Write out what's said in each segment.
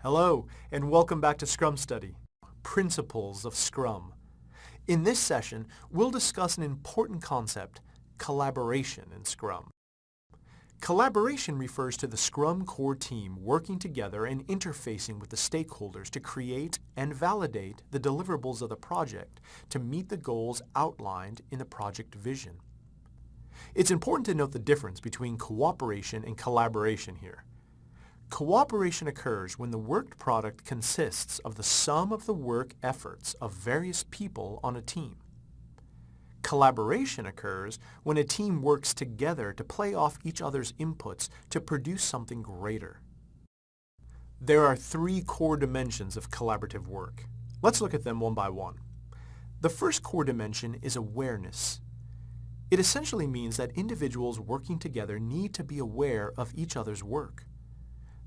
Hello, and welcome back to Scrum Study, Principles of Scrum. In this session, we'll discuss an important concept, collaboration in Scrum. Collaboration refers to the Scrum core team working together and interfacing with the stakeholders to create and validate the deliverables of the project to meet the goals outlined in the project vision. It's important to note the difference between cooperation and collaboration here. Cooperation occurs when the worked product consists of the sum of the work efforts of various people on a team. Collaboration occurs when a team works together to play off each other's inputs to produce something greater. There are three core dimensions of collaborative work. Let's look at them one by one. The first core dimension is awareness. It essentially means that individuals working together need to be aware of each other's work.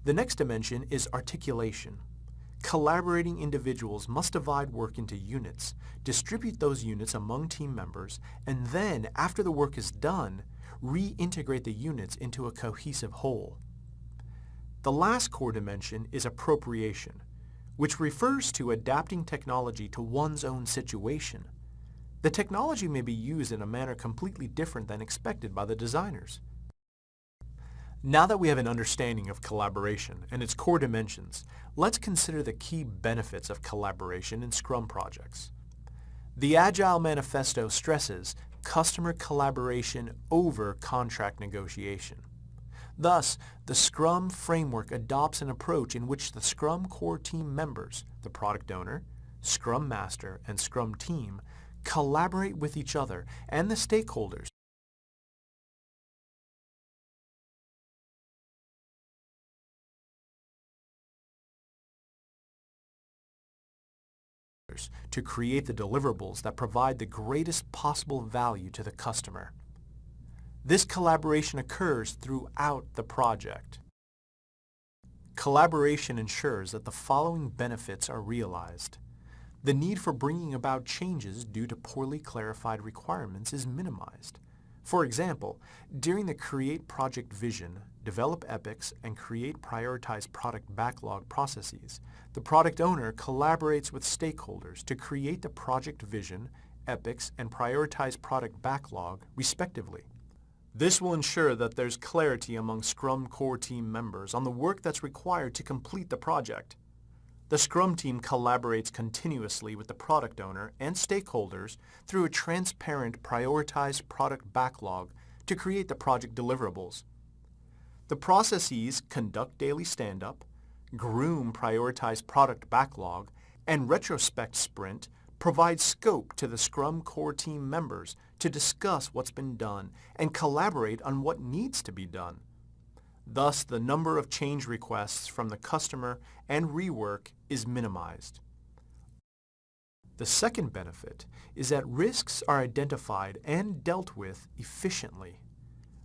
The next dimension is articulation. Collaborating individuals must divide work into units, distribute those units among team members, and then, after the work is done, reintegrate the units into a cohesive whole. The last core dimension is appropriation, which refers to adapting technology to one's own situation. The technology may be used in a manner completely different than expected by the designers. Now that we have an understanding of collaboration and its core dimensions, let's consider the key benefits of collaboration in Scrum projects. The Agile Manifesto stresses customer collaboration over contract negotiation. Thus, the Scrum framework adopts an approach in which the Scrum core team members, the product owner, Scrum Master, and Scrum team, collaborate with each other and the stakeholders to create the deliverables that provide the greatest possible value to the customer. This collaboration occurs throughout the project. Collaboration ensures that the following benefits are realized. The need for bringing about changes due to poorly clarified requirements is minimized. For example, during the Create Project Vision, Develop Epics, and Create Prioritize Product Backlog processes, the product owner collaborates with stakeholders to create the project vision, epics, and prioritize product backlog, respectively. This will ensure that there's clarity among Scrum core team members on the work that's required to complete the project. The Scrum team collaborates continuously with the product owner and stakeholders through a transparent prioritized product backlog to create the project deliverables. The processes conduct daily stand-up, groom prioritized product backlog, and retrospect sprint provide scope to the Scrum core team members to discuss what's been done and collaborate on what needs to be done. Thus, the number of change requests from the customer and rework is minimized. The second benefit is that risks are identified and dealt with efficiently.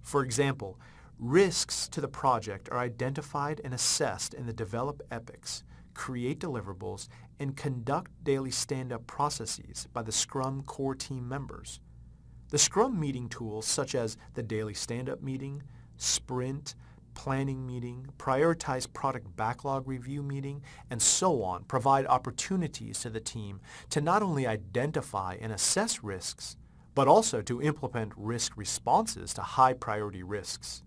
For example, risks to the project are identified and assessed in the Develop Epics, Create Deliverables, and Conduct Daily Stand-Up processes by the Scrum core team members. The Scrum meeting tools such as the Daily Stand-Up meeting, Sprint, Planning meeting, Prioritize Product Backlog Review meeting, and so on provide opportunities to the team to not only identify and assess risks, but also to implement risk responses to high priority risks.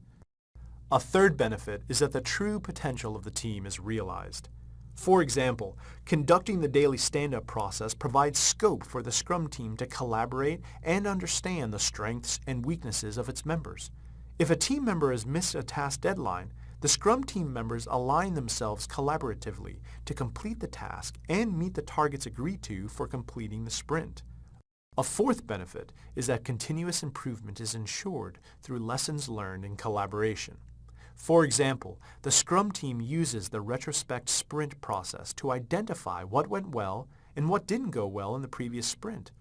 A third benefit is that the true potential of the team is realized. For example, conducting the daily stand-up process provides scope for the Scrum team to collaborate and understand the strengths and weaknesses of its members. If a team member has missed a task deadline, the Scrum team members align themselves collaboratively to complete the task and meet the targets agreed to for completing the sprint. A fourth benefit is that continuous improvement is ensured through lessons learned in collaboration. For example, the Scrum team uses the retrospect sprint process to identify what went well and what didn't go well in the previous sprint.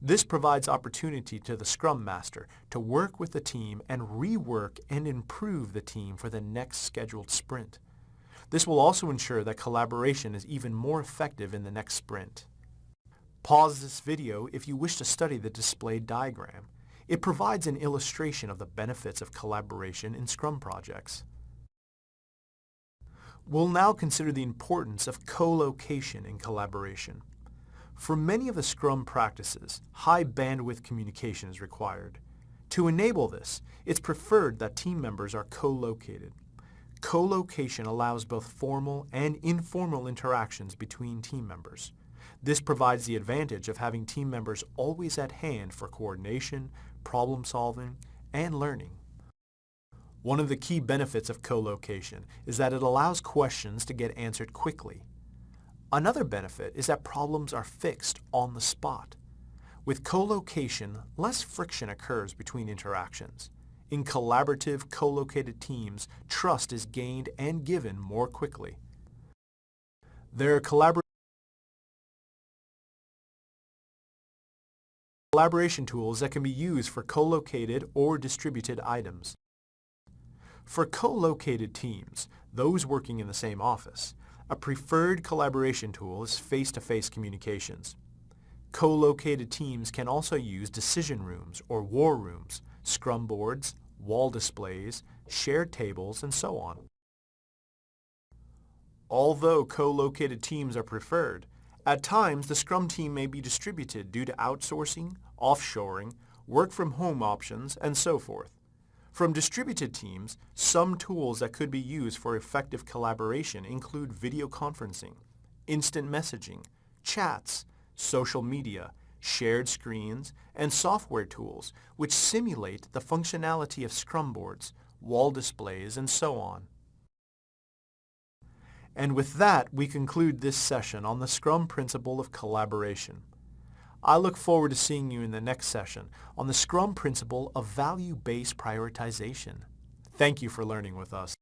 This provides opportunity to the Scrum Master to work with the team and rework and improve the team for the next scheduled sprint. This will also ensure that collaboration is even more effective in the next sprint. Pause this video if you wish to study the displayed diagram. It provides an illustration of the benefits of collaboration in Scrum projects. We'll now consider the importance of co-location in collaboration. For many of the Scrum practices, high bandwidth communication is required. To enable this, it's preferred that team members are co-located. Co-location allows both formal and informal interactions between team members. This provides the advantage of having team members always at hand for coordination, problem solving, and learning. One of the key benefits of co-location is that it allows questions to get answered quickly. Another benefit is that problems are fixed on the spot. With co-location, less friction occurs between interactions. In collaborative, co-located teams, trust is gained and given more quickly. There are collaboration tools that can be used for co-located or distributed items. For co-located teams, those working in the same office, a preferred collaboration tool is face-to-face communications. Co-located teams can also use decision rooms or war rooms, Scrum boards, wall displays, shared tables, and so on. Although co-located teams are preferred, at times the Scrum team may be distributed due to outsourcing, offshoring, work-from-home options, and so forth. From distributed teams, some tools that could be used for effective collaboration include video conferencing, instant messaging, chats, social media, shared screens, and software tools which simulate the functionality of Scrum boards, wall displays, and so on. And with that, we conclude this session on the Scrum principle of collaboration. I look forward to seeing you in the next session on the Scrum principle of value-based prioritization. Thank you for learning with us.